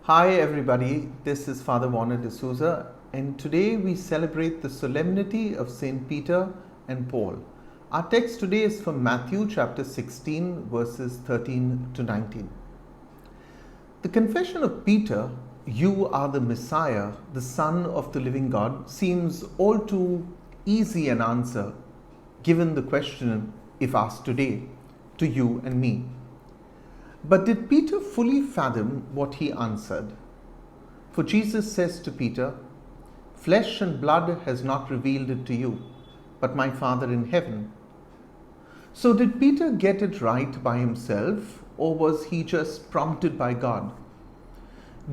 Hi everybody, this is Father Warner D'Souza, and today we celebrate the solemnity of St. Peter and Paul. Our text today is from Matthew chapter 16 verses 13 to 19. The confession of Peter, "You are the Messiah, the Son of the living God," seems all too easy an answer given the question, if asked today, to you and me. But did Peter fully fathom what he answered? For Jesus says to Peter, "Flesh and blood has not revealed it to you, but my Father in heaven." So did Peter get it right by himself, or was he just prompted by God?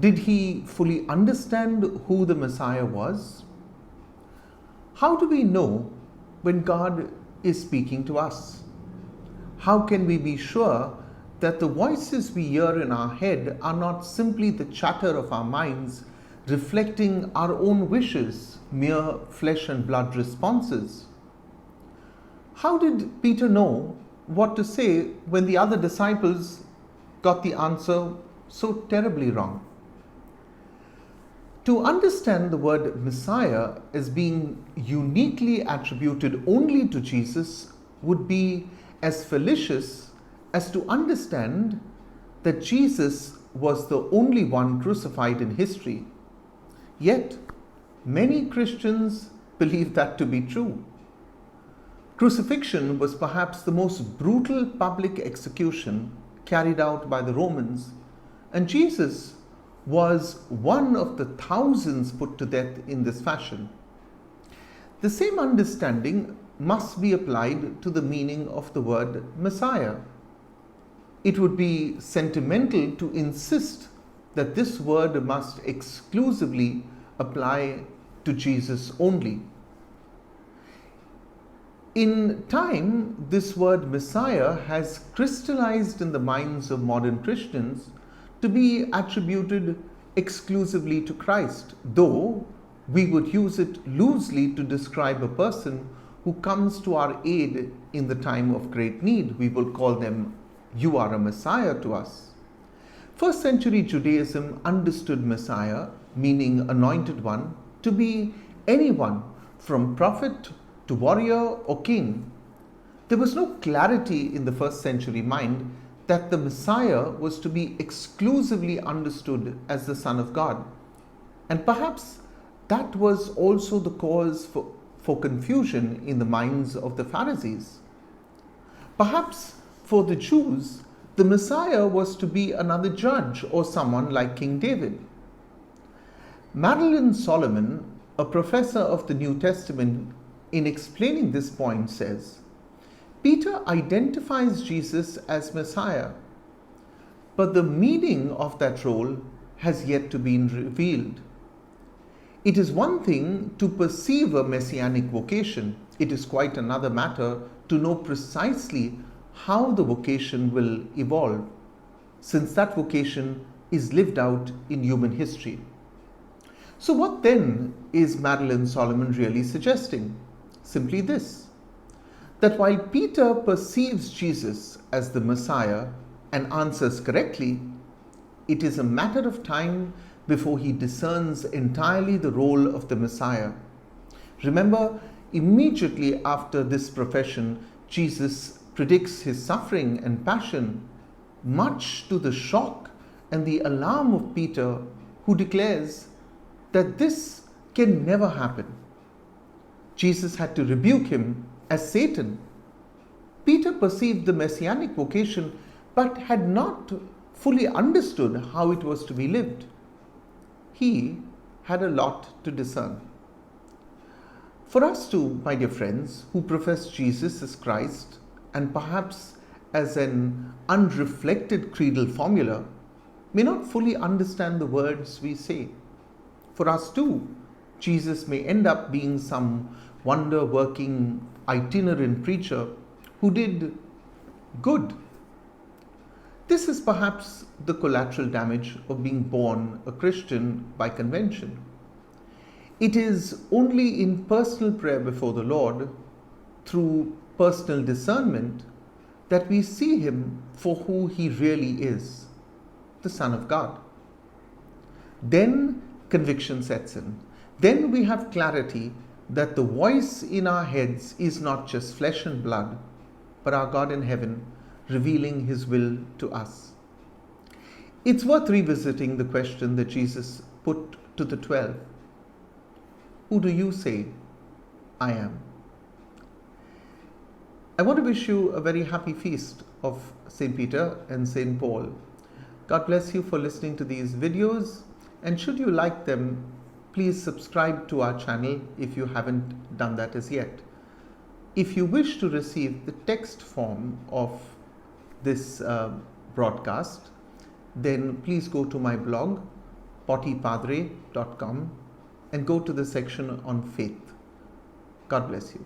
Did he fully understand who the Messiah was? How do we know when God is speaking to us? How can we be sure that the voices we hear in our head are not simply the chatter of our minds, reflecting our own wishes, mere flesh and blood responses? How did Peter know what to say when the other disciples got the answer so terribly wrong? To understand the word Messiah as being uniquely attributed only to Jesus would be as fallacious as to understand that Jesus was the only one crucified in history. Yet, many Christians believe that to be true. Crucifixion was perhaps the most brutal public execution carried out by the Romans, and Jesus was one of the thousands put to death in this fashion. The same understanding must be applied to the meaning of the word Messiah. It would be sentimental to insist that this word must exclusively apply to Jesus only. In time, this word Messiah has crystallized in the minds of modern Christians to be attributed exclusively to Christ, though we would use it loosely to describe a person who comes to our aid in the time of great need. We will call them, "You are a Messiah" to us. First century Judaism understood Messiah, meaning anointed one, to be anyone from prophet to warrior or king. There was no clarity in the first century mind that the Messiah was to be exclusively understood as the Son of God. And perhaps that was also the cause for confusion in the minds of the Pharisees. Perhaps for the Jews, the Messiah was to be another judge or someone like King David. Madeline Solomon, a professor of the New Testament, in explaining this point says, Peter identifies Jesus as Messiah, but the meaning of that role has yet to be revealed. It is one thing to perceive a messianic vocation. It is quite another matter to know precisely how the vocation will evolve, since that vocation is lived out in human history. So what then is Madeline Solomon really suggesting? Simply this, that while Peter perceives Jesus as the Messiah and answers correctly, it is a matter of time before he discerns entirely the role of the Messiah. Remember, immediately after this profession, Jesus predicts his suffering and passion, much to the shock and the alarm of Peter, who declares that this can never happen. Jesus had to rebuke him as Satan. Peter perceived the messianic vocation but had not fully understood how it was to be lived. He had a lot to discern. For us too, my dear friends, who profess Jesus as Christ and perhaps as an unreflected creedal formula, may not fully understand the words we say. For us too, Jesus may end up being some wonder-working itinerant preacher who did good. This is perhaps the collateral damage of being born a Christian by convention. It is only in personal prayer before the Lord, through personal discernment, that we see him for who he really is, the Son of God. then conviction sets in. Then we have clarity that the voice in our heads is not just flesh and blood, but our God in heaven revealing His will to us. It's worth revisiting the question that Jesus put to the 12. Who do you say I am? I want to wish you a very happy feast of St. Peter and St. Paul. God bless you for listening to these videos, and should you like them, please subscribe to our channel if you haven't done that as yet. If you wish to receive the text form of this broadcast, then please go to my blog, pottipadre.com, and go to the section on faith. God bless you.